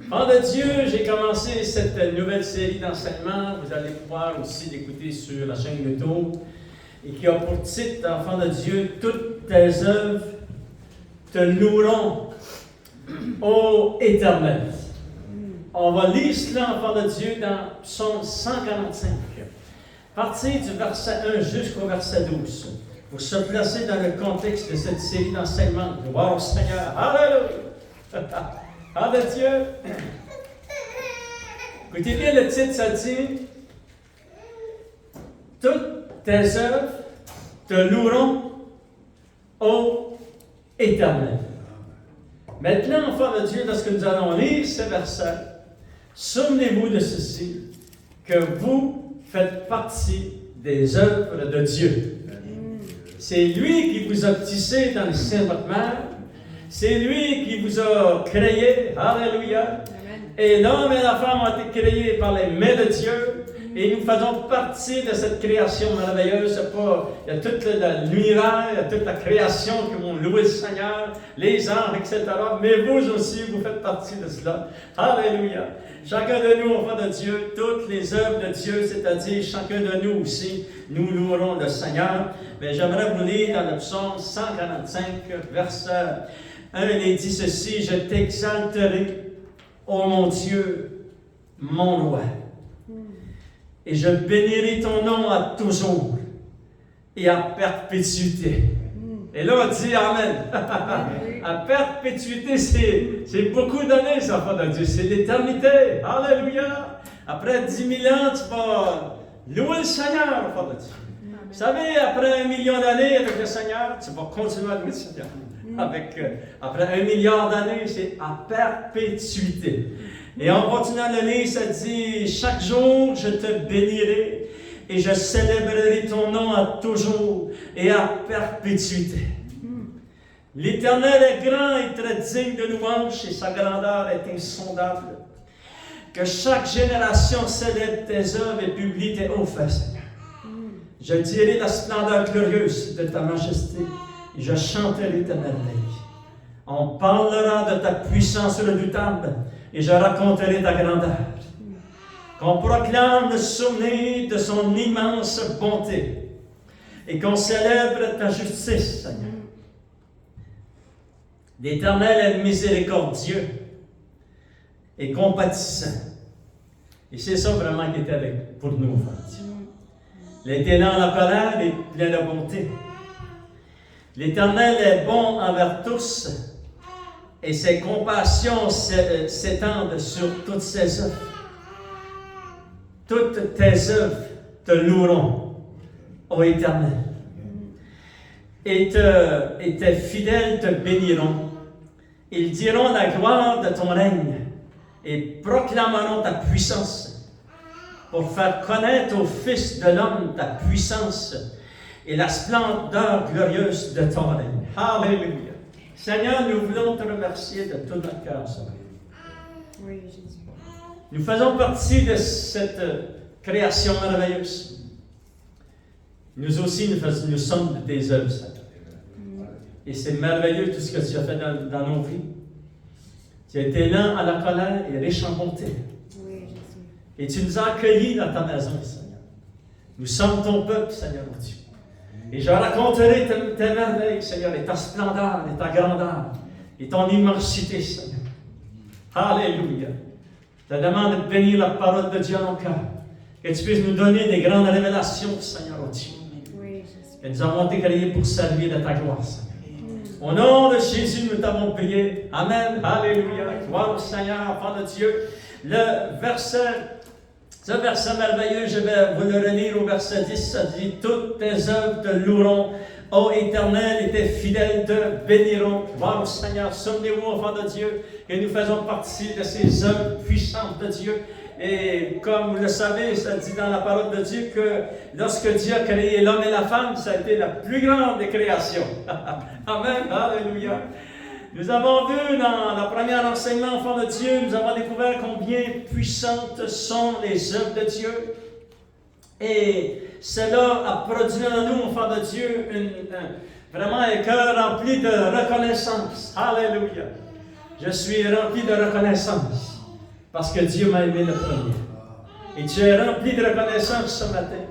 Enfants de Dieu, j'ai commencé cette nouvelle série d'enseignements. Vous allez pouvoir aussi l'écouter sur la chaîne YouTube. Et qui a pour titre, Enfants de Dieu, toutes tes œuvres te loueront, ô Éternel. On va lire cela, enfants de Dieu, dans Psaume 145. Partir du verset 1 jusqu'au verset 12. Pour se placer dans le contexte de cette série d'enseignements. Gloire au Seigneur. Alléluia. Enfants de Dieu. Écoutez bien le titre, ça dit toutes tes œuvres te loueront, ô Éternel. Maintenant, enfants de Dieu, lorsque nous allons lire ce verset, souvenez-vous de ceci, que vous faites partie des œuvres de Dieu. C'est lui qui vous a tissé dans le sein de votre mère. C'est lui qui vous a créé. Alléluia. Et l'homme et la femme ont été créés par les mains de Dieu. Et nous faisons partie de cette création merveilleuse. Il y a toute l'univers, il y a toute la création qui vont louer le Seigneur, les anges, etc. Mais vous aussi, vous faites partie de cela. Alléluia. Chacun de nous, enfants de Dieu, toutes les œuvres de Dieu, c'est-à-dire chacun de nous aussi, nous louerons le Seigneur. Mais j'aimerais vous lire dans le psaume 145, verset 1, il dit ceci: je t'exalterai, ô mon Dieu, mon roi. Et je bénirai ton nom à toujours et à perpétuité. Et là, on dit Amen. À perpétuité, c'est beaucoup d'années, ça, enfant de Dieu. C'est l'éternité. Alléluia. Après 10 000 ans, tu vas louer le Seigneur, enfant de Dieu. Vous savez, après 1 million d'années avec le Seigneur, tu vas continuer à louer le Seigneur. Après 1 milliard d'années, c'est à perpétuité. Et en continuant le lire, ça dit: chaque jour, je te bénirai et je célébrerai ton nom à toujours et à perpétuité. L'Éternel est grand et très digne de louange et sa grandeur est insondable. Que chaque génération célèbre tes œuvres et publie tes hauts faits, Seigneur. Je dirai la splendeur glorieuse de ta majesté et je chanterai ta merveille. On parlera de ta puissance redoutable et je raconterai ta grandeur. Qu'on proclame le souvenir de son immense bonté et qu'on célèbre ta justice, Seigneur. L'Éternel est miséricordieux et compatissant. Et c'est ça vraiment qui était pour nous, enfants. Il était lent à la colère et plein de bonté. L'Éternel est bon envers tous et ses compassions s'étendent sur toutes ses œuvres. Toutes tes œuvres te loueront, ô Éternel. Et tes fidèles te béniront. Ils diront la gloire de ton règne et proclameront ta puissance pour faire connaître aux fils de l'homme ta puissance et la splendeur glorieuse de ton règne. Alléluia. Seigneur, nous voulons te remercier de tout notre cœur, Seigneur. Oui, Jésus. Nous faisons partie de cette création merveilleuse. Nous aussi, nous sommes des œuvres, Seigneur. Et c'est merveilleux tout ce que tu as fait dans nos vies. Tu as été lent à la colère et riche en bonté. Oui, Jésus. Et tu nous as accueillis dans ta maison, Seigneur. Nous sommes ton peuple, Seigneur, mon Dieu. Et je raconterai tes merveilles, Seigneur, et ta splendeur, et ta grandeur, et ton immensité, Seigneur. Alléluia. Je te demande de bénir la parole de Dieu à nos cœurs. Que tu puisses nous donner des grandes révélations, Seigneur, mon Dieu. Oui, Jésus. Et nous avons été créés pour servir de ta gloire, Seigneur. Au nom de Jésus, nous t'avons prié. Amen. Alléluia. Gloire au Seigneur, enfant de Dieu. Ce verset merveilleux, je vais vous le relire au verset 10. Ça dit: toutes tes œuvres te loueront, ô Éternel, et tes fidèles te béniront. Gloire au Seigneur. Souvenez-vous, enfant de Dieu, que nous faisons partie de ces œuvres puissantes de Dieu. Et comme vous le savez, ça dit dans la parole de Dieu que lorsque Dieu a créé l'homme et la femme, ça a été la plus grande des créations. Amen. Alléluia. Nous avons vu dans le premier enseignement, enfants de Dieu, nous avons découvert combien puissantes sont les œuvres de Dieu. Et cela a produit en nous, enfants de Dieu, vraiment un cœur rempli de reconnaissance. Alléluia. Je suis rempli de reconnaissance. parce que Dieu m'a aimé le premier. Et tu es rempli de reconnaissance ce matin,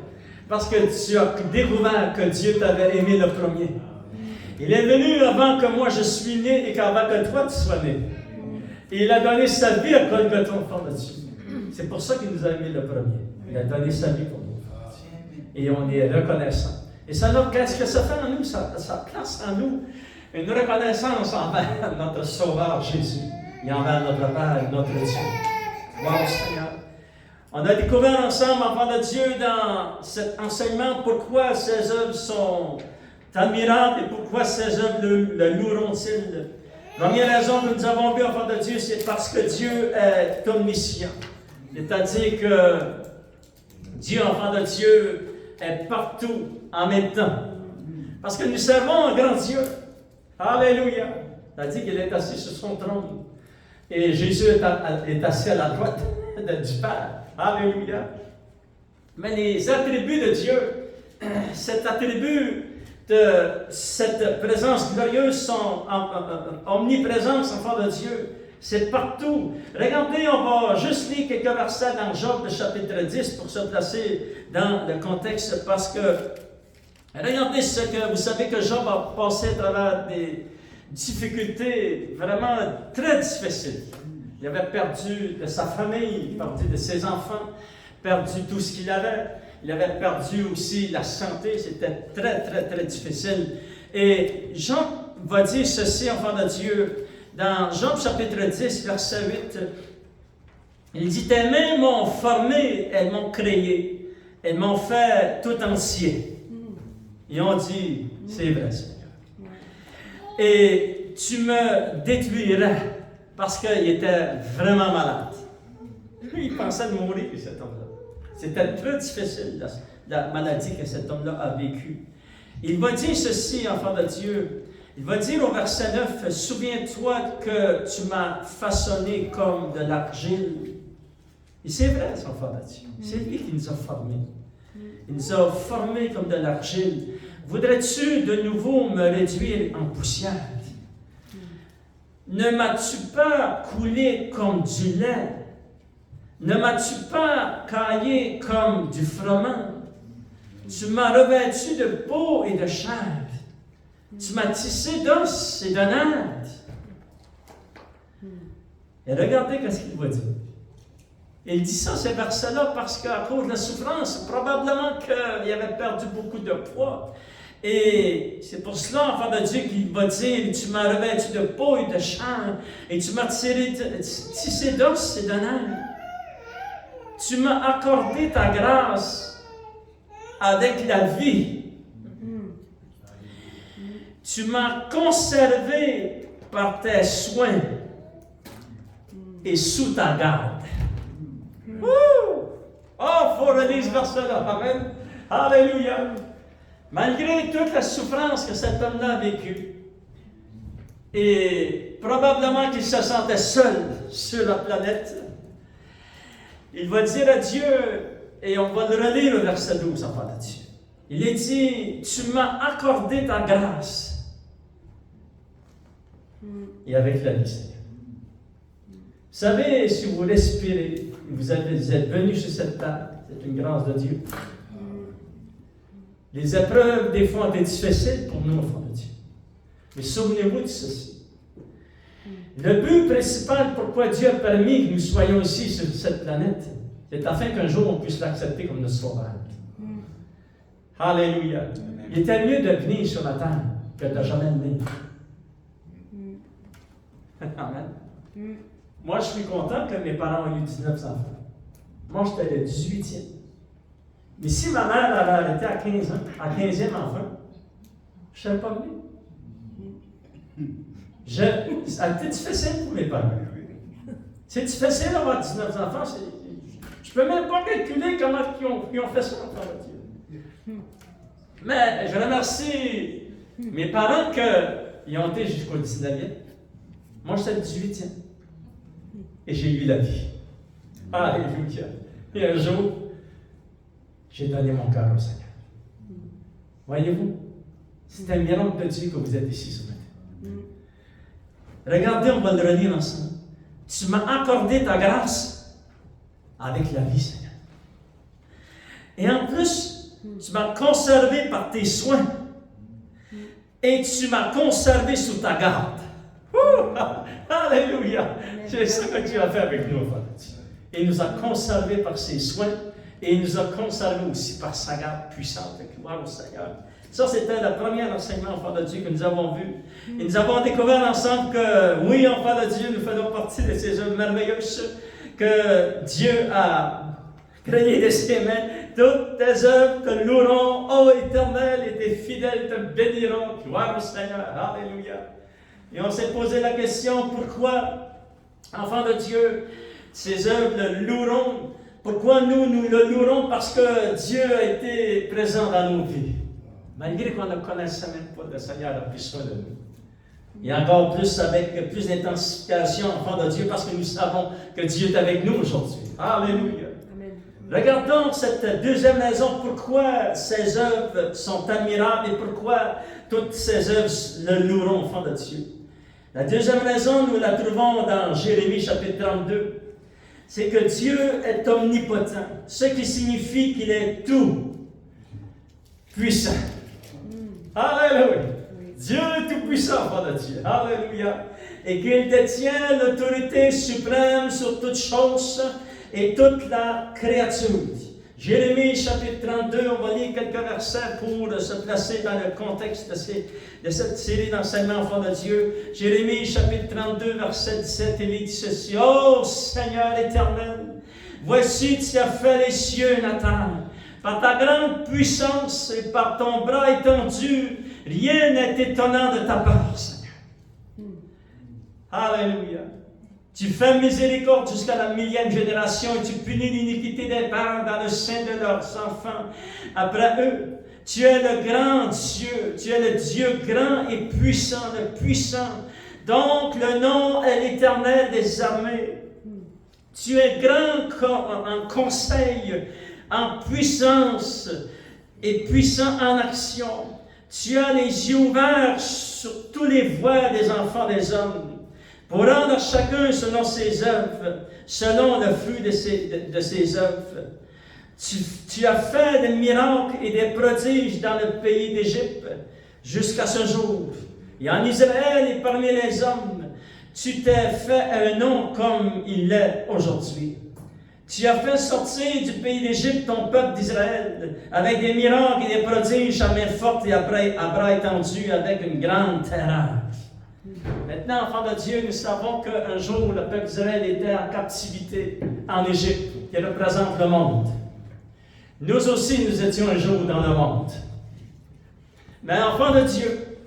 parce que tu as découvert que Dieu t'avait aimé le premier. Il est venu avant que moi je suis né et qu'avant que toi tu sois né. Et il a donné sa vie à Golgotha, enfant de Dieu. C'est pour ça qu'il nous a aimé le premier. Il a donné sa vie pour nous. Et on est reconnaissant. Et ça, qu'est-ce que ça fait en nous? Ça place en nous une reconnaissance envers notre Sauveur Jésus et envers notre Père, notre Dieu. Wow, Seigneur. On a découvert ensemble, enfants de Dieu, dans cet enseignement, pourquoi ces œuvres sont admirables et pourquoi ces œuvres le loueront-ils. Première raison que nous avons vu, enfants de Dieu, c'est parce que Dieu est omniscient. C'est-à-dire que Dieu, enfant de Dieu, est partout en même temps. Parce que nous servons un grand Dieu. Alléluia. C'est-à-dire qu'il est assis sur son trône. Et Jésus est assis à la droite du Père. Alléluia. Mais les attributs de Dieu, cet attribut de cette présence glorieuse, son omniprésence, enfant de Dieu, c'est partout. Regardez, on va juste lire quelques versets dans Job, le chapitre 10, pour se placer dans le contexte, parce que, regardez ce que, vous savez que Job a passé à travers des difficultés vraiment très difficiles. Il avait perdu de sa famille, perdu de ses enfants, perdu tout ce qu'il avait. Il avait perdu aussi la santé, c'était très, très, très difficile. Et Jean va dire ceci, enfant de Dieu, dans Job chapitre 10, verset 8, il dit « Tes mains m'ont formé, elles m'ont créé, elles m'ont fait tout entier. » Et on dit « C'est vrai, Seigneur. » Et tu me détruirais parce qu'il était vraiment malade. Lui, il pensait de mourir, cet homme-là. C'était très difficile, la maladie que cet homme-là a vécue. Il va dire ceci, enfant de Dieu. Il va dire au verset 9, « Souviens-toi que tu m'as façonné comme de l'argile. » Et c'est vrai, son enfant de Dieu. C'est lui qui nous a formés. Il nous a formés comme de l'argile. Voudrais-tu de nouveau me réduire en poussière? Ne m'as-tu pas coulé comme du lait? Ne m'as-tu pas caillé comme du froment? Tu m'as revêtu de peau et de chair. Tu m'as tissé d'os et de nerfs. Et regardez ce qu'il va dire. Il dit ça, ces versets-là, parce qu'à cause de la souffrance, probablement qu'il avait perdu beaucoup de poids. Et c'est pour cela, enfant de Dieu, qu'il va dire, tu m'as revêtu de peau et de chair, et tu m'as tissé d'os et de nerfs. Tu m'as accordé ta grâce avec la vie. Tu m'as conservé par tes soins et sous ta garde. Oh, il faut relire ce verset-là. Amen. Alléluia. Malgré toute la souffrance que cet homme-là a vécue, et probablement qu'il se sentait seul sur la planète, il va dire à Dieu, et on va le relire au verset 12, enfant de Dieu. Il est dit, tu m'as accordé ta grâce. Et avec la vie, Seigneur. Vous savez, si vous respirez, vous êtes venus sur cette table, c'est une grâce de Dieu. Les épreuves, des fois, ont été difficiles pour nous, enfants de Dieu. Mais souvenez-vous de ceci. Le but principal pourquoi Dieu a permis que nous soyons ici sur cette planète, c'est afin qu'un jour on puisse l'accepter comme notre sauveur. Alléluia. Il était mieux de venir sur la terre que de jamais venir. Amen. Moi, je suis content que mes parents aient eu 19 enfants. Moi, j'étais le 18e. Mais si ma mère avait arrêté à 15 ans, à 15e enfant, je ne serais pas venu. Ça a été difficile pour mes parents. C'est difficile d'avoir 19 enfants. Je ne peux même pas calculer comment ils ont fait ça, enfant de Dieu. Mais je remercie mes parents qu'ils ont été jusqu'au 19e. Moi, j'étais le 18e. Et j'ai eu la vie. Alléluia. Et un jour, j'ai donné mon cœur au Seigneur. Voyez-vous, c'est un miracle de Dieu que vous êtes ici ce matin. Regardez, on va le relire ensemble. Tu m'as accordé ta grâce avec la vie, Seigneur. Et en plus, tu m'as conservé par tes soins. Et tu m'as conservé sous ta garde. Alléluia! C'est ça que tu as fait avec nous, Enfant de Dieu. Il nous a conservés par ses soins et il nous a conservés aussi par sa garde puissante. Gloire au Seigneur. Ça, c'était le premier enseignement, Enfant de Dieu, que nous avons vu. Et nous avons découvert ensemble que, oui, Enfant de Dieu, nous faisons partie de ces œuvres merveilleuses que Dieu a créées de ses mains. Toutes tes œuvres te loueront, ô Éternel, et tes fidèles te béniront. Gloire au Seigneur. Alléluia. Et on s'est posé la question, pourquoi, enfants de Dieu, ces œuvres le loueront? Pourquoi nous le louerons? Parce que Dieu a été présent dans nos vies. Malgré qu'on ne connaissait même pas le Seigneur a pris soin de nous. Et encore plus avec plus d'intensification, enfants de Dieu, parce que nous savons que Dieu est avec nous aujourd'hui. Alléluia. Amen. Regardons cette deuxième raison, pourquoi ces œuvres sont admirables et pourquoi toutes ces œuvres le loueront, enfants de Dieu. La deuxième raison, nous la trouvons dans Jérémie chapitre 32. C'est que Dieu est omnipotent, ce qui signifie qu'il est tout puissant. Alléluia! Dieu est tout puissant, enfants de Dieu. Alléluia! Et qu'il détient l'autorité suprême sur toutes choses et toute la créature. Jérémie chapitre 32, on va lire quelques versets pour se placer dans le contexte de cette série d'enseignements enfants de Dieu. Jérémie chapitre 32, verset 17, il dit ceci: Ô Seigneur éternel, voici tu as fait les cieux et la terre. Par ta grande puissance et par ton bras étendu, rien n'est étonnant de ta part, Seigneur. Alléluia. Tu fais miséricorde jusqu'à la 1000e génération et tu punis l'iniquité des pères dans le sein de leurs enfants. Après eux, tu es le grand Dieu, tu es le Dieu grand et puissant, le puissant. Donc le nom est l'Éternel des armées. Tu es grand en conseil, en puissance et puissant en action. Tu as les yeux ouverts sur tous les voies des enfants des hommes, pour rendre à chacun selon ses œuvres, selon le fruit de ses œuvres. Tu as fait des miracles et des prodiges dans le pays d'Égypte jusqu'à ce jour. Et en Israël et parmi les hommes, tu t'es fait un nom comme il l'est aujourd'hui. Tu as fait sortir du pays d'Égypte ton peuple d'Israël avec des miracles et des prodiges à main forte et à bras étendus avec une grande terreur. Maintenant, enfants de Dieu, nous savons qu'un jour, le peuple d'Israël était en captivité en Égypte, qui représente le monde. Nous aussi, nous étions un jour dans le monde. Mais enfants de Dieu,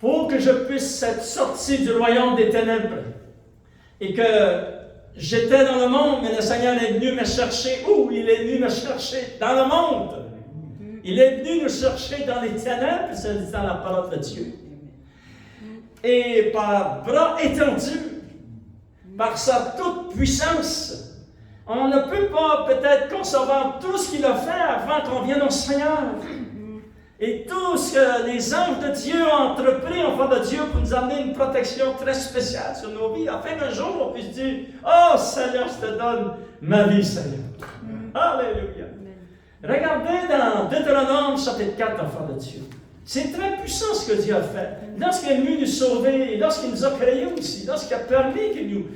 pour que je puisse être sorti du royaume des ténèbres et que j'étais dans le monde, mais le Seigneur est venu me chercher. Où? Il est venu me chercher dans le monde. Il est venu nous chercher dans les ténèbres, c'est dans la parole de Dieu. Et par bras étendus, par sa toute puissance, on ne peut pas peut-être concevoir tout ce qu'il a fait avant qu'on vienne au Seigneur. Et tout ce que les anges de Dieu ont entrepris, enfants de Dieu, pour nous amener une protection très spéciale sur nos vies, afin qu'un jour on puisse dire: Oh Seigneur, je te donne ma vie, Seigneur. Alléluia. Regardez dans Deutéronome chapitre 4, enfants de Dieu. C'est très puissant ce que Dieu a fait. Lorsqu'il est venu nous sauver, et lorsqu'il nous a créés aussi, lorsqu'il a permis que nous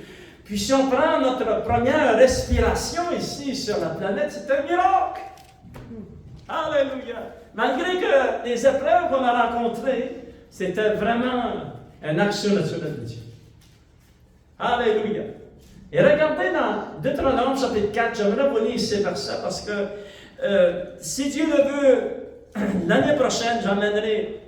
puissions prendre notre première respiration ici sur la planète, c'est un miracle. Alléluia. Malgré que les épreuves qu'on a rencontrées, c'était vraiment un acte surnaturel de Dieu. Alléluia. Et regardez dans Deutéronome chapitre 4, j'aimerais vous lire ces versets parce que si Dieu le veut, l'année prochaine, j'emmènerai,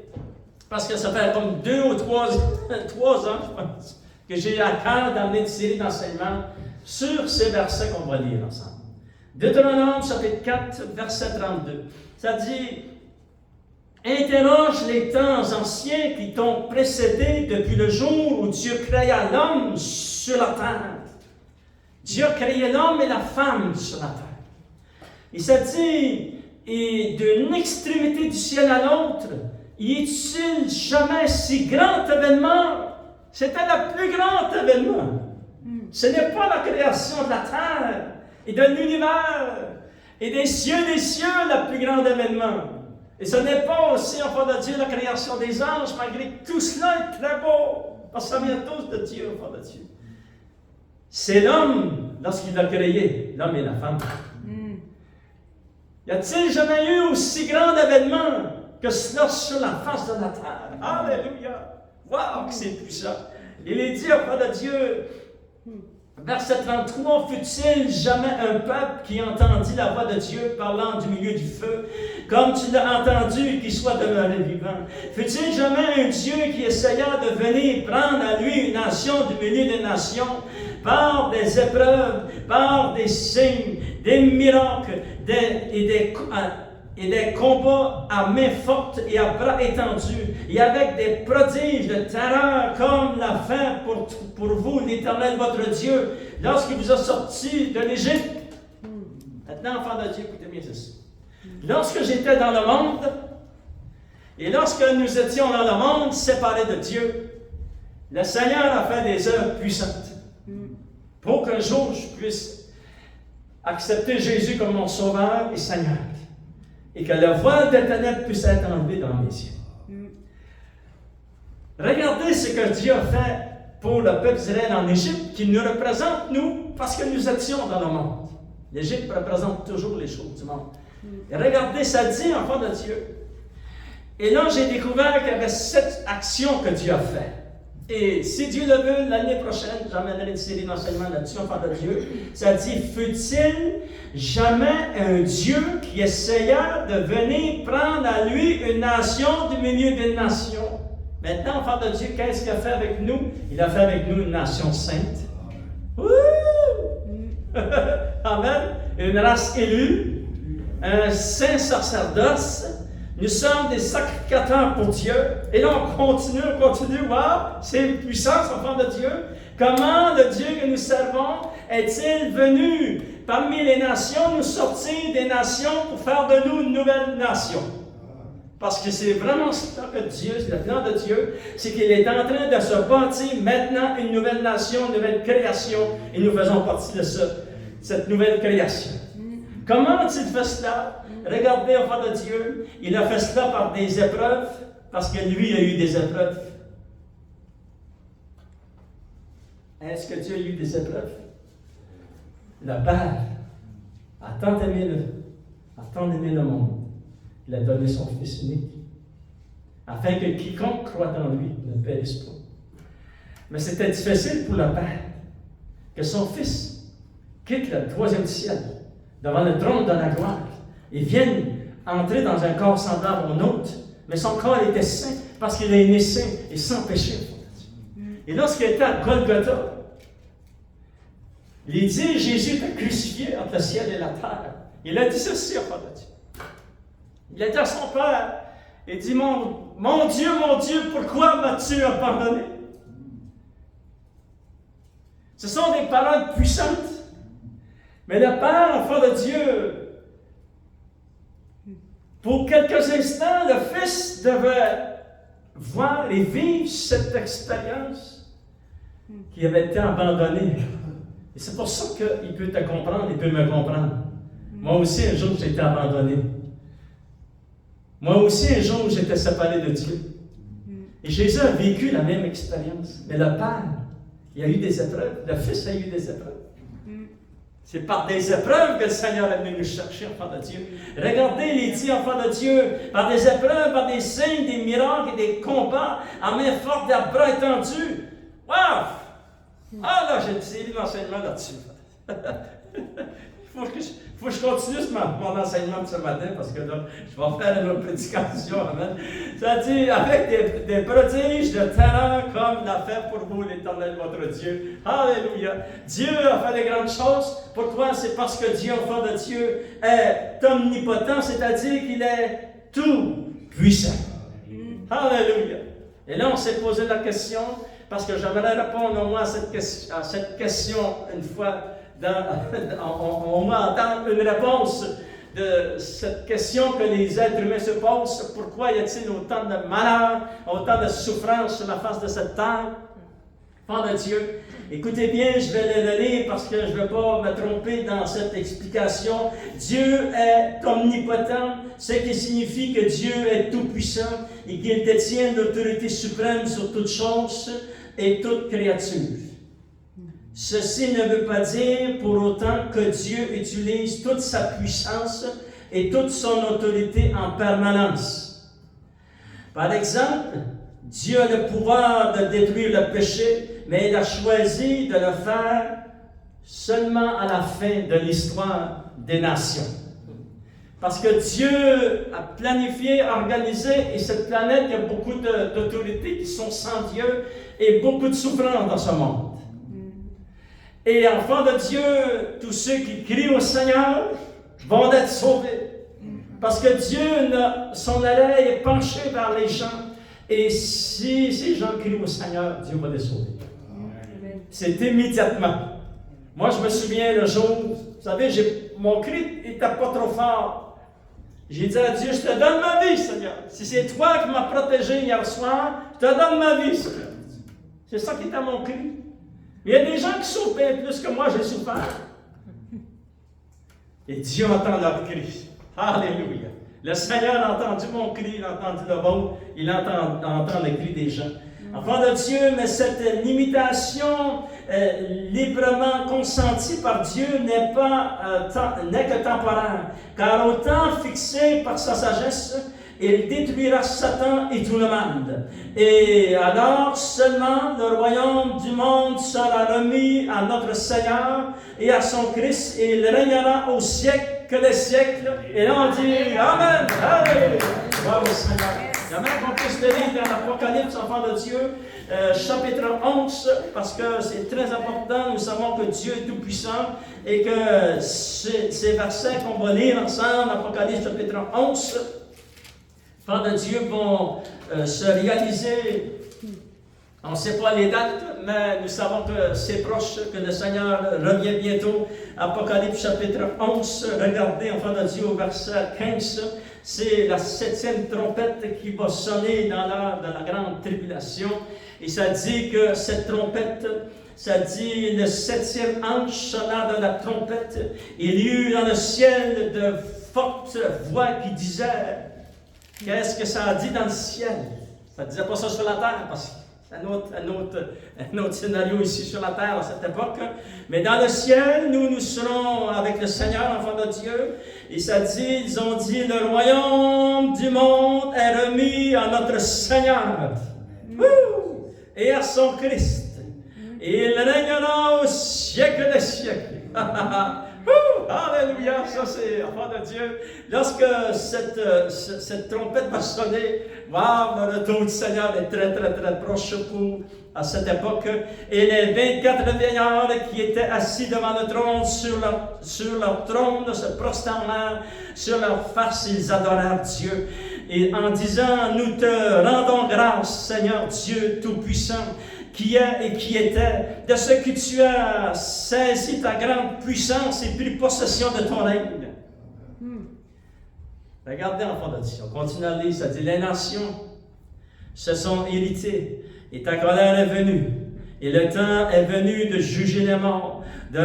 parce que ça fait comme 2 ou 3 ans, je pense, que j'ai à cœur d'amener une série d'enseignements sur ces versets qu'on va lire ensemble. Deutéronome chapitre 4, verset 32. Ça dit: Interroge les temps anciens qui t'ont précédé depuis le jour où Dieu créa l'homme sur la terre. Dieu a créé l'homme et la femme sur la terre. Et ça dit: et d'une extrémité du ciel à l'autre, y est-il jamais si grand événement? C'était le plus grand événement. Ce n'est pas la création de la terre et de l'univers et des cieux, le plus grand événement. Et ce n'est pas aussi, enfant de Dieu, la création des anges, malgré que tout cela est très beau, parce que ça vient tous de Dieu, enfant de Dieu. C'est l'homme, lorsqu'il l'a créé, l'homme et la femme. Y a-t-il jamais eu aussi grand événement que cela sur la face de la terre? Alléluia! Wow, que c'est puissant! Il est dit, enfant de Dieu, verset 33, fut-il jamais un peuple qui entendit la voix de Dieu parlant du milieu du feu, comme tu l'as entendu, qui soit demeuré vivant? Fut-il jamais un Dieu qui essaya de venir prendre à lui une nation du milieu des nations, par des épreuves, par des signes, des miracles, et des combats à main forte et à bras étendus, et avec des prodiges de terreur comme l'a fait pour vous, l'Éternel votre Dieu, lorsqu'il vous a sorti de l'Égypte? Maintenant, enfants de Dieu, écoutez bien ceci. Lorsque j'étais dans le monde, et lorsque nous étions dans le monde, séparés de Dieu, le Seigneur a fait des œuvres puissantes pour qu'un jour je puisse accepter Jésus comme mon Sauveur et Seigneur, et que le voile des ténèbres puisse être enlevé dans mes yeux. Regardez ce que Dieu a fait pour le peuple d'Israël en Égypte, qui nous représente, nous, parce que nous étions dans le monde. L'Égypte représente toujours les choses du monde. Et regardez, ça dit, enfant de Dieu. Et là, j'ai découvert qu'il y avait 7 actions que Dieu a faites. Et si Dieu le veut, l'année prochaine, j'emmènerai une série d'enseignements là-dessus, enfant de Dieu. Ça dit, fut-il jamais un Dieu qui essaya de venir prendre à lui une nation du milieu des nations? Maintenant, enfant de Dieu, qu'est-ce qu'il a fait avec nous? Il a fait avec nous une nation sainte. Amen. Une race élue, un saint sacerdoce. Nous sommes des sacrificateurs pour Dieu. Et là, on continue. Wow, c'est une puissance, enfant de Dieu. Comment le Dieu que nous servons est-il venu parmi les nations, nous sortir des nations pour faire de nous une nouvelle nation? Parce que c'est vraiment ça que Dieu, c'est le plan de Dieu, c'est qu'il est en train de se bâtir maintenant une nouvelle nation, une nouvelle création, et nous faisons partie de cette nouvelle création. Comment a-t-il fait cela? Regardez, enfant de Dieu, il a fait cela par des épreuves, parce que lui a eu des épreuves. Est-ce que Dieu a eu des épreuves? Le Père a tant aimé le monde, il a donné son Fils unique, afin que quiconque croit en lui ne périsse pas. Mais c'était difficile pour le Père que son Fils quitte le 3e ciel, devant le trône de la gloire, et vienne entrer dans un corps semblable au nôtre, mais son corps était saint, parce qu'il est né saint et sans péché. Et lorsqu'il était à Golgotha, il dit, Jésus était crucifié entre le ciel et la terre. Il a dit ceci, enfant de Dieu. Il a dit à son Père, il dit, mon Dieu, pourquoi m'as-tu abandonné? Ce sont des paroles puissantes. Mais le Père, enfant de Dieu, pour quelques instants, le Fils devait voir et vivre cette expérience qui avait été abandonnée. Et c'est pour ça qu'il peut te comprendre, il peut me comprendre. Moi aussi, un jour, j'ai été abandonné. Moi aussi, un jour, j'étais séparé de Dieu. Et Jésus a vécu la même expérience. Mais le Père, il a eu des épreuves. Le Fils a eu des épreuves. C'est par des épreuves que le Seigneur est venu nous chercher, enfants de Dieu. Regardez les 10 enfants de Dieu, par des épreuves, par des signes, des miracles et des combats, à main forte et à bras étendus. Wow! Ah là, j'ai une série d'enseignements là-dessus. Il faut que je continue mon enseignement de ce matin, parce que là, je vais faire une autre prédication. Amen. Ça dit, avec des prodiges de terreur, comme l'a fait pour vous l'Éternel, votre Dieu. Alléluia. Dieu a fait de grandes choses. Pourquoi? C'est parce que Dieu, enfant de Dieu, est omnipotent, c'est-à-dire qu'il est tout puissant. Alléluia. Et là, on s'est posé la question, parce que j'aimerais répondre au moins à cette question une fois. On va entendre une réponse de cette question que les êtres humains se posent. Pourquoi y a-t-il autant de malheur, autant de souffrance sur la face de cette terre? Enfants de Dieu, écoutez bien, je vais le lire parce que je ne veux pas me tromper dans cette explication. Dieu est omnipotent, ce qui signifie que Dieu est tout-puissant et qu'il détient l'autorité suprême sur toutes choses et toute créature. Ceci ne veut pas dire pour autant que Dieu utilise toute sa puissance et toute son autorité en permanence. Par exemple, Dieu a le pouvoir de détruire le péché, mais il a choisi de le faire seulement à la fin de l'histoire des nations. Parce que Dieu a planifié, organisé, et cette planète, il y a beaucoup d'autorités qui sont sans Dieu et beaucoup de souffrance dans ce monde. Et enfants de Dieu, tous ceux qui crient au Seigneur vont être sauvés. Parce que Dieu, son oreille est penché vers les gens. Et si ces gens crient au Seigneur, Dieu va les sauver. C'est immédiatement. Moi, je me souviens le jour, vous savez, mon cri n'était pas trop fort. J'ai dit à Dieu, je te donne ma vie, Seigneur. Si c'est toi qui m'as protégé hier soir, je te donne ma vie, Seigneur. C'est ça qui était mon cri. Il y a des gens qui souffrent bien plus que moi, j'ai souffert. Et Dieu entend leur cri. Alléluia. Le Seigneur a entendu mon cri, il a entendu le vôtre, il entend le cri des gens. Enfants de Dieu, mais cette limitation librement consentie par Dieu n'est que temporaire. Car au temps fixé par sa sagesse, il détruira Satan et tout le monde. Et alors seulement le royaume du monde sera remis à notre Seigneur et à son Christ, et il régnera au siècle des siècles. Et là on dit Amen. Allez, gloire au Seigneur. J'aimerais qu'on puisse le lire dans l'Apocalypse, enfants de Dieu, chapitre 11, parce que c'est très important. Nous savons que Dieu est tout-puissant et que ces versets qu'on va lire ensemble, Apocalypse chapitre 11, enfants de Dieu vont se réaliser. On ne sait pas les dates, mais nous savons que c'est proche, que le Seigneur revient bientôt. Apocalypse chapitre 11, regardez, enfants de Dieu, au verset 15. C'est la 7e trompette qui va sonner dans l'heure de la grande tribulation. Et ça dit que cette trompette, ça dit le 7e ange sonna de la trompette. Il y eut dans le ciel de fortes voix qui disaient, qu'est-ce que ça a dit dans le ciel? Ça ne disait pas ça sur la terre, parce que c'est un autre scénario ici sur la terre à cette époque. Mais dans le ciel, nous serons avec le Seigneur, enfant de Dieu. Et ça dit, ils ont dit, le royaume du monde est remis à notre Seigneur. Et à son Christ. Et il régnera au siècle des siècles. Alléluia, ça c'est, enfant de Dieu. Lorsque cette trompette va sonner, wow, le retour du Seigneur est très, très, très proche à cette époque. Et les 24 vieillards qui étaient assis devant le trône, sur leur trône, se prosternèrent sur leur face, ils adorèrent Dieu. Et en disant, nous te rendons grâce, Seigneur Dieu Tout-Puissant, qui est et qui était, de ce que tu as saisi ta grande puissance et pris possession de ton règne. Regardez, enfants de Dieu, on continue à lire, ça dit, les nations se sont irritées, et ta colère est venue, et le temps est venu de juger les morts, de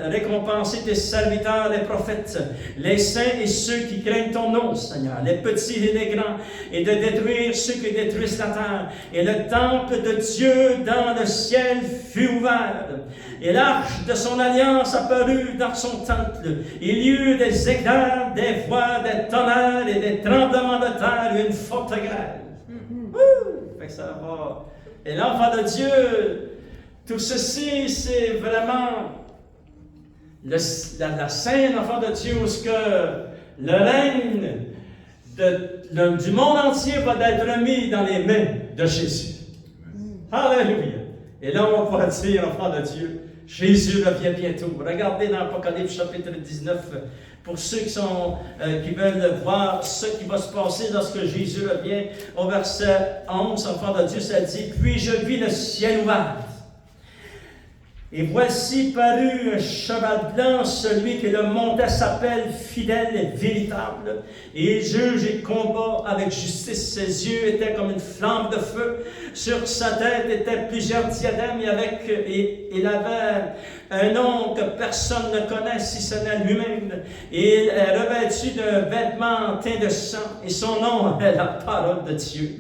récompenser tes serviteurs, les prophètes, les saints et ceux qui craignent ton nom, Seigneur, les petits et les grands, et de détruire ceux qui détruisent la terre. Et le temple de Dieu dans le ciel fut ouvert, et l'arche de son alliance apparut dans son temple. Il y eut des éclairs, des voix, des tonnerres et des tremblements de terre, et une forte grêle. Fait que ça va. Et l'enfant de Dieu, tout ceci, c'est vraiment la scène, enfant de Dieu, où ce que le règne du monde entier va être remis dans les mains de Jésus. Alléluia. Et là, on va pouvoir dire, enfant de Dieu, Jésus revient bientôt. Regardez dans l'Apocalypse chapitre 19, pour ceux qui veulent voir ce qui va se passer lorsque Jésus revient, au verset 11, enfant de Dieu, ça dit, puis je vis le ciel ouvert. Et voici parut un cheval blanc, celui qui le montait s'appelle fidèle et véritable. Et il juge et combat avec justice. Ses yeux étaient comme une flamme de feu. Sur sa tête étaient plusieurs diadèmes et il avait un nom que personne ne connaît si ce n'est lui-même. Et il est revêtu d'un vêtement teint de sang. Et son nom est la parole de Dieu.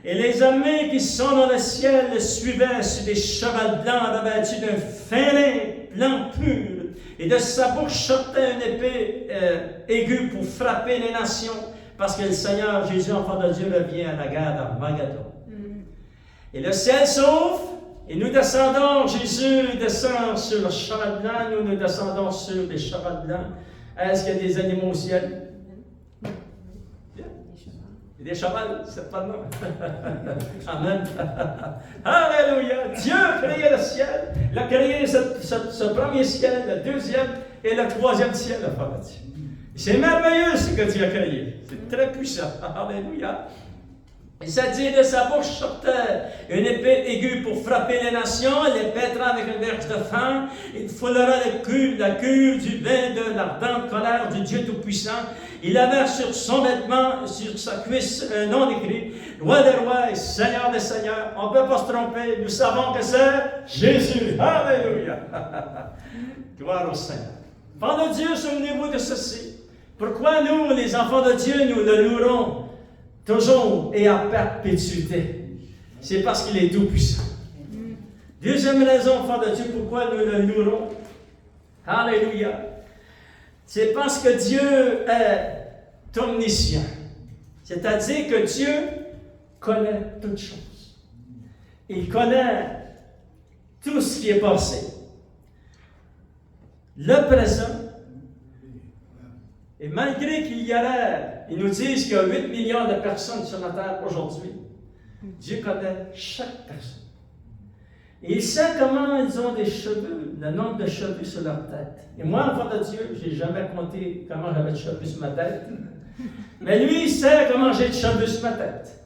Et les armées qui sont dans le ciel le suivaient sur des chevaux blancs revêtus d'un fin lin blanc pur. Et de sa bouche sortait une épée aiguë pour frapper les nations, parce que le Seigneur Jésus, enfant de Dieu, revient à la guerre d'Armageddon. Et le ciel s'ouvre, et nous descendons, Jésus descend sur le cheval blanc, nous descendons sur les chevaux blancs. Est-ce qu'il y a des animaux au ciel? Des chevals, c'est pas le nom. Amen. Alléluia. Dieu a créé le ciel. Il a créé ce premier ciel, le deuxième et le troisième ciel. C'est merveilleux ce que Dieu a créé. C'est très puissant. Alléluia. Et ça dit, de sa bouche sortait une épée aiguë pour frapper les nations. Elle les pètera avec une verge de fer. Il foulera la queue du vin de l'ardente colère du Dieu Tout-Puissant. Il avait sur son vêtement, sur sa cuisse, un nom écrit, Roi des rois et Seigneur des seigneurs. On ne peut pas se tromper. Nous savons que c'est Jésus. Alléluia. Gloire au Seigneur. Enfants de Dieu, souvenez-vous de ceci. Pourquoi nous, les enfants de Dieu, nous le louerons toujours et à perpétuité? C'est parce qu'il est tout-puissant. Deuxième raison, enfants de Dieu, pourquoi nous le louerons. Alléluia. C'est parce que Dieu est omniscient. C'est-à-dire que Dieu connaît toutes choses. Il connaît tout ce qui est passé. Le présent. Et malgré qu'il y aurait, ils nous disent qu'il y a 8 millions de personnes sur la terre aujourd'hui, Dieu connaît chaque personne. Et il sait comment ils ont des cheveux, le nombre de cheveux sur leur tête. Et moi, enfant de Dieu, je n'ai jamais compté comment j'avais de cheveux sur ma tête. Mais lui, il sait comment j'ai de cheveux sur ma tête.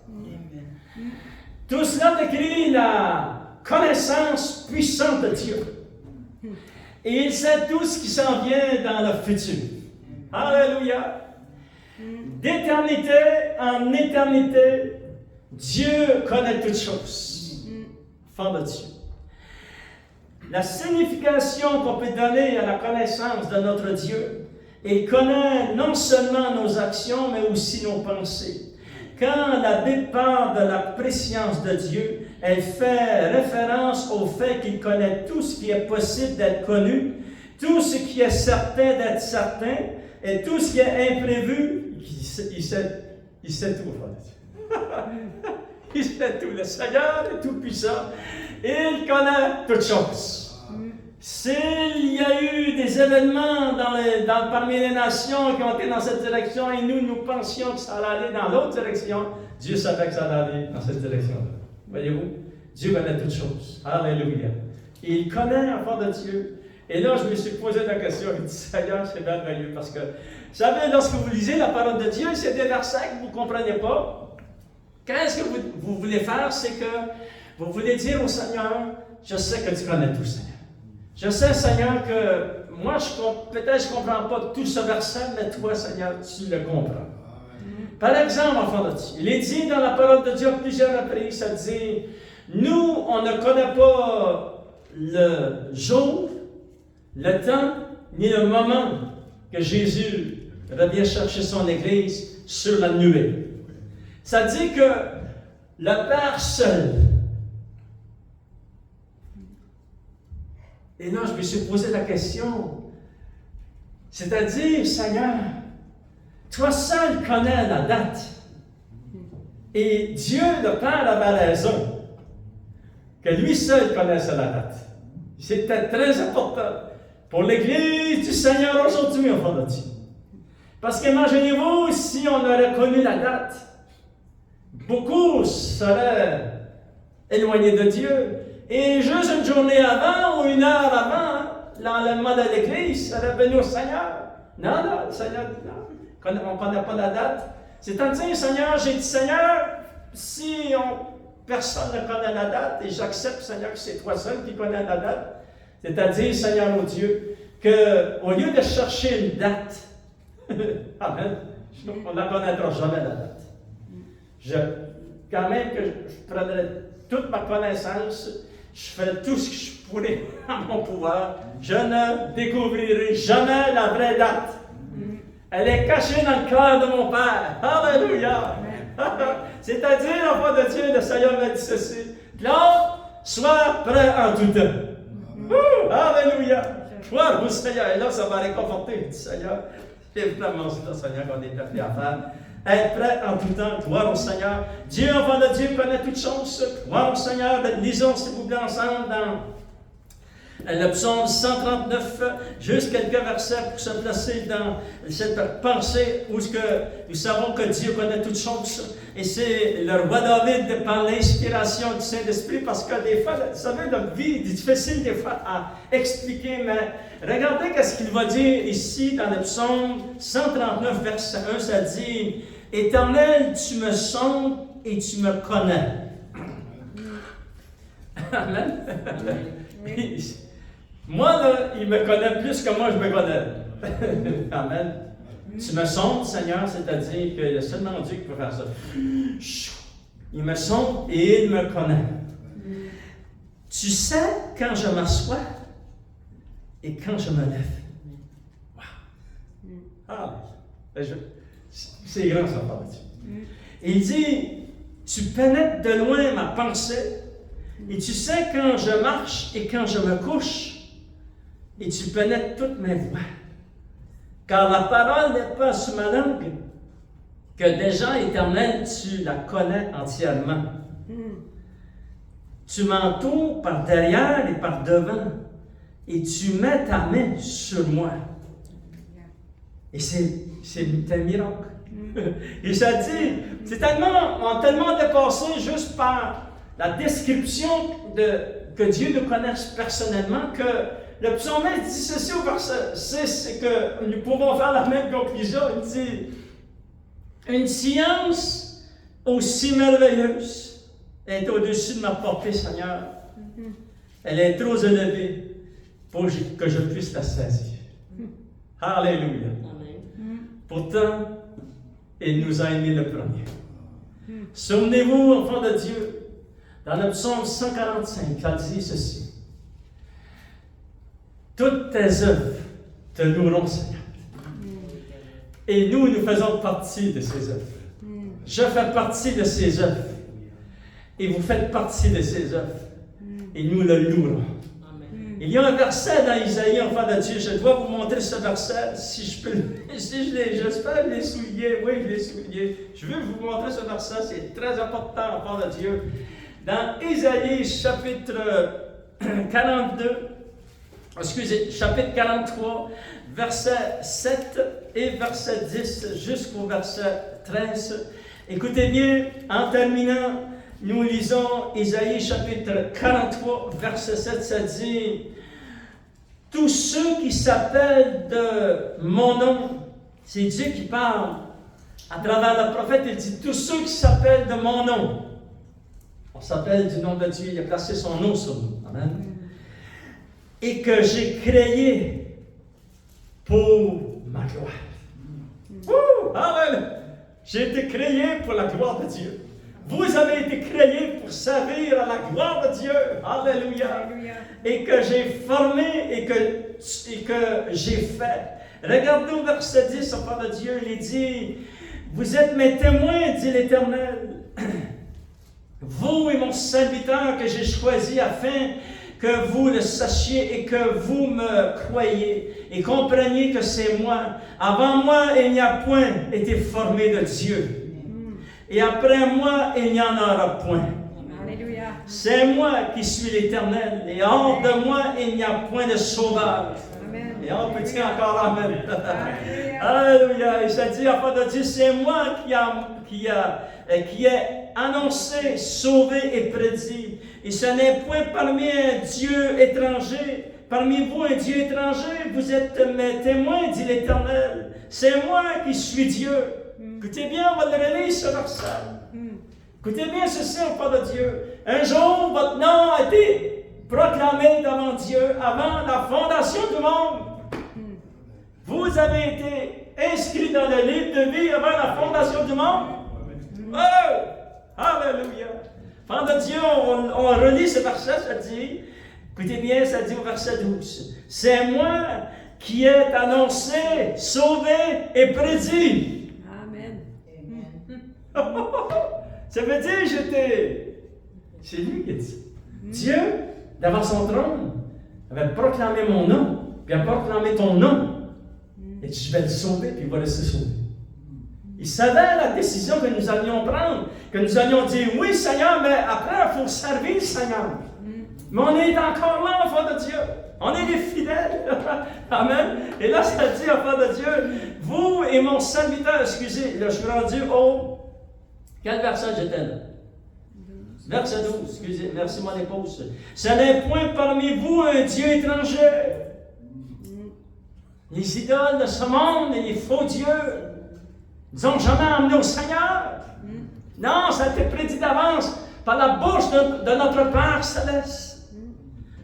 Tout cela décrit la connaissance puissante de Dieu. Et il sait tout ce qui s'en vient dans le futur. Alléluia. D'éternité en éternité, Dieu connaît toutes choses. Enfant de Dieu. La signification qu'on peut donner à la connaissance de notre Dieu, il connaît non seulement nos actions, mais aussi nos pensées. Quand la Bible parle de la préscience de Dieu, elle fait référence au fait qu'il connaît tout ce qui est possible d'être connu, tout ce qui est certain d'être certain, et tout ce qui est imprévu, il sait tout. Il sait tout. Le Seigneur est tout-puissant. Il connaît toutes choses. S'il y a eu des événements parmi les nations qui ont été dans cette direction et nous pensions que ça allait aller dans l'autre direction, Dieu savait que ça allait aller dans cette direction-là. Voyez-vous? Dieu connaît toutes choses. Alléluia. Et il connaît l'enfant de Dieu. Et là, je me suis posé la question, je me dis, Seigneur, c'est merveilleux, parce que, vous savez, lorsque vous lisez la parole de Dieu, c'est des versets que vous ne comprenez pas. Qu'est-ce que vous voulez faire? C'est que vous voulez dire au Seigneur, je sais que tu connais tout, Seigneur. Je sais, Seigneur, que moi, peut-être je ne comprends pas tout ce verset, mais toi, Seigneur, tu le comprends. Par exemple, enfant de Dieu, il est dit dans la parole de Dieu plusieurs reprises, ça dit, nous, on ne connaît pas le jour, le temps, ni le moment que Jésus revient chercher son Église sur la nuée. Ça dit que le Père seul. Et là, je me suis posé la question. C'est-à-dire, Seigneur, toi seul connais la date. Et Dieu, le Père, avait raison. Que lui seul connaissait la date. C'était très important pour l'Église du Seigneur aujourd'hui, enfant de Dieu. Parce qu'imaginez-vous, si on aurait connu la date, beaucoup seraient éloignés de Diu. Et juste une journée avant ou une heure avant l'enlèvement de l'Église, ça serait venu au Seigneur. Non, le Seigneur dit non. On ne connaît pas la date. C'est-à-dire, Seigneur, j'ai dit, Seigneur, si personne ne connaît la date, et j'accepte, Seigneur, que c'est toi seul qui connais la date, C'est-à-dire, Seigneur mon Dieu, qu'au lieu de chercher une date, amen, on ne la connaîtra jamais la date. Quand même que je prendrais toute ma connaissance, je ferais tout ce que je pourrais à mon pouvoir, je ne découvrirai jamais la vraie date. Elle est cachée dans le cœur de mon Père. Alléluia! C'est-à-dire, enfant de Dieu, le Seigneur m'a dit ceci. Là, sois prêt en tout temps. Alléluia! Gloire au Seigneur. Et là, ça m'a réconforté, dit Seigneur. C'est vraiment ça, Seigneur, qu'on est appelé à faire. Être prêt en tout temps. Gloire au Seigneur. Dieu, enfant de Dieu, connaît toutes choses. Gloire au Seigneur. Lisons, s'il vous plaît, ensemble dans le psaume 139, juste quelques versets pour se placer dans cette pensée où nous savons que Dieu connaît toutes choses. Et c'est le roi David par l'inspiration du Saint-Esprit, parce que des fois, vous savez, notre vie est difficile des fois à expliquer, mais regardez ce qu'il va dire ici dans le psaume 139, verset 1, ça dit « Éternel, tu me sondes et tu me connais. » Amen. Moi, là, il me connaît plus que moi, je me connais. Amen. Tu me sondes, Seigneur, c'est-à-dire qu'il y a seulement Dieu qui peut faire ça. Il me sonde et il me connaît. Tu sais quand je m'assois et quand je me lève. Wow. Ah, c'est grand, ça, par Dieu. Il dit, tu pénètres de loin ma pensée et tu sais quand je marche et quand je me couche. Et tu pénètres toutes mes voies. Car la parole n'est pas sous ma langue, que déjà, Éternel, tu la connais entièrement. Tu m'entoures par derrière et par devant, et tu mets ta main sur moi. Et c'est un miracle. Et ça dit, on a tellement dépassé juste par la description que Dieu nous connaisse personnellement que le psalmiste dit ceci au verset 6, c'est que nous pouvons faire la même conclusion. Il dit, une science aussi merveilleuse est au-dessus de ma portée, Seigneur. Elle est trop élevée pour que je puisse la saisir. Alléluia. Pourtant, il nous a aimés le premier. Souvenez-vous, enfants de Dieu, dans le psaume 145, il dit ceci. Toutes tes œuvres te loueront, Seigneur. Et nous faisons partie de ces œuvres. Je fais partie de ces œuvres. Et vous faites partie de ces œuvres. Et nous le louerons. Il y a un verset dans Isaïe, enfant de Dieu. Je dois vous montrer ce verset, si je peux. J'espère les souligner. Oui, je l'ai souligné. Je veux vous montrer ce verset. C'est très important, enfant de Dieu. Dans Isaïe, chapitre 43, verset 7 et verset 10 jusqu'au verset 13. Écoutez bien, en terminant, nous lisons Isaïe chapitre 43, verset 7, ça dit « Tous ceux qui s'appellent de mon nom », c'est Dieu qui parle à travers le prophète, il dit « Tous ceux qui s'appellent de mon nom », on s'appelle du nom de Dieu, il a placé son nom sur nous. Amen. Et que j'ai créé pour ma gloire. Amen. J'ai été créé pour la gloire de Dieu. Vous avez été créés pour servir à la gloire de Dieu. Alléluia. Et que j'ai formé et que j'ai fait. Regardez au verset 10, enfant de Dieu, il dit, vous êtes mes témoins, dit l'Éternel. Vous et mon serviteur que j'ai choisi afin que vous le sachiez et que vous me croyiez et compreniez que c'est moi. Avant moi, il n'y a point été formé de Dieu. Et après moi, il n'y en aura point. Alléluia. C'est moi qui suis l'Éternel. Et hors de moi, il n'y a point de sauvage. Amen. Et on peut dire encore Amen. Alléluia. Et ça dit, enfant de Dieu, c'est moi qui ai annoncé, sauvé et prédit. Et ce n'est point parmi un Dieu étranger, parmi vous un Dieu étranger, vous êtes mes témoins, dit l'Éternel. C'est moi qui suis Dieu. Écoutez bien, on va le relire ce verset. Écoutez bien ceci, enfant de Dieu. Un jour, votre nom a été proclamé devant Dieu avant la fondation du monde. Vous avez été inscrits dans le livre de vie avant la fondation du monde. Oh! Alléluia! Enfants de Dieu, on relit ce verset, ça dit, écoutez bien, ça dit au verset 12, c'est moi qui ai annoncé, sauvé et prédit. Amen. Ça veut dire, c'est lui qui a dit. Dieu, devant son trône, avait proclamé mon nom, puis a proclamé ton nom. Et dit, je vais le sauver, puis il va laisser sauver. Il savait la décision que nous allions prendre, que nous allions dire, oui Seigneur, mais après, il faut servir le Seigneur. Mais on est encore là, enfants de Dieu. On est des fidèles. Amen. Et là, ça dit, enfants de Dieu, vous et mon serviteur, excusez, là, je suis rendu au... Quel verset j'étais là? Verset 12, excusez, merci mon épouse. Ce n'est point parmi vous un Dieu étranger. Les idoles de ce monde et les faux dieux nous ont jamais emmenés au Seigneur. Non, ça a été prédit d'avance par la bouche de notre Père Céleste.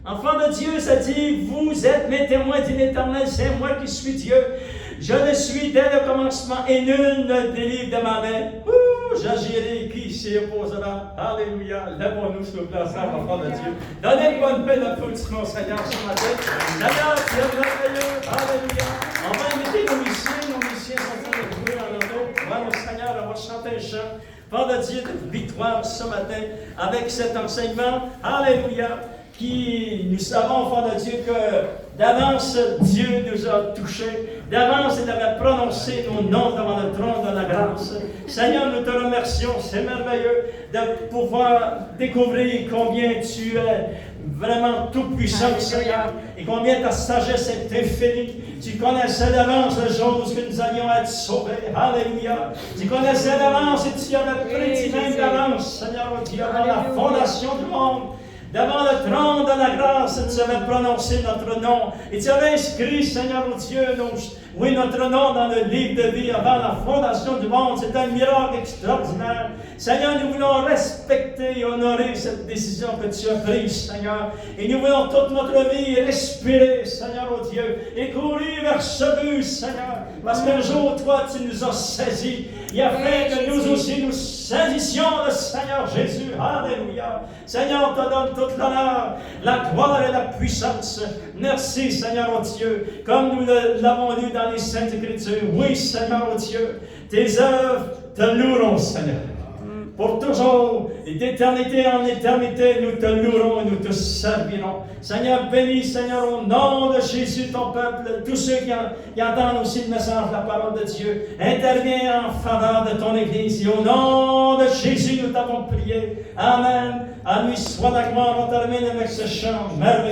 Enfant de Dieu, ça dit, vous êtes mes témoins, dit l'Éternel, c'est moi qui suis Dieu. Je le suis dès le commencement et nul ne délivre de ma main. J'agirai, qui s'y opposera. Alléluia. Lèvons-nous sur le place, enfant de Dieu. Donnez une bonne paix d'applaudissement, Seigneur, ce matin. Seigneur, tu es merveilleux. Alléluia. On va inviter nos musiciens. Nos musiciens sont en train de jouer en auto. Voilà, Seigneur, on va chanter un chant. Enfant de Dieu, de victoire ce matin avec cet enseignement. Alléluia. Qui, nous savons, enfant de Dieu, que d'avance, Dieu nous a touchés. D'avance, il avait prononcé nos noms devant le trône de la grâce. Seigneur, nous te remercions. C'est merveilleux de pouvoir découvrir combien tu es vraiment tout-puissant, Seigneur, et combien ta sagesse est infinie. Tu connaissais d'avance les choses que nous allions être sauvés. Alléluia. Tu connaissais d'avance et tu avais prédit même d'avance, Seigneur, Dieu, avant la fondation du monde. Devant le trône de la grâce, tu avais prononcé notre nom. Et tu avais inscrit, Seigneur Dieu, notre nom dans le livre de vie avant la fondation du monde. C'est un miracle extraordinaire. Seigneur, nous voulons respecter et honorer cette décision que tu as prise, Seigneur. Et nous voulons toute notre vie respirer, Seigneur Dieu, et courir vers ce but, Seigneur. Parce qu'un jour, toi, tu nous as saisis. Et afin que nous aussi nous saisissions le Seigneur Jésus. Alléluia. Seigneur, on te donne toute l'honneur, la gloire et la puissance. Merci, Seigneur Dieu. Comme nous l'avons lu dans les Saintes Écritures. Oui, Seigneur Dieu, tes œuvres te loueront, Seigneur. Pour toujours, et d'éternité en éternité, nous te louerons et nous te servirons. Seigneur, bénis, Seigneur, au nom de Jésus, ton peuple, tous ceux qui entendent aussi le message, la parole de Dieu, interviens en faveur de ton Église. Et au nom de Jésus, nous t'avons prié. Amen. À lui soit la gloire. On termine avec ce chant merveilleux.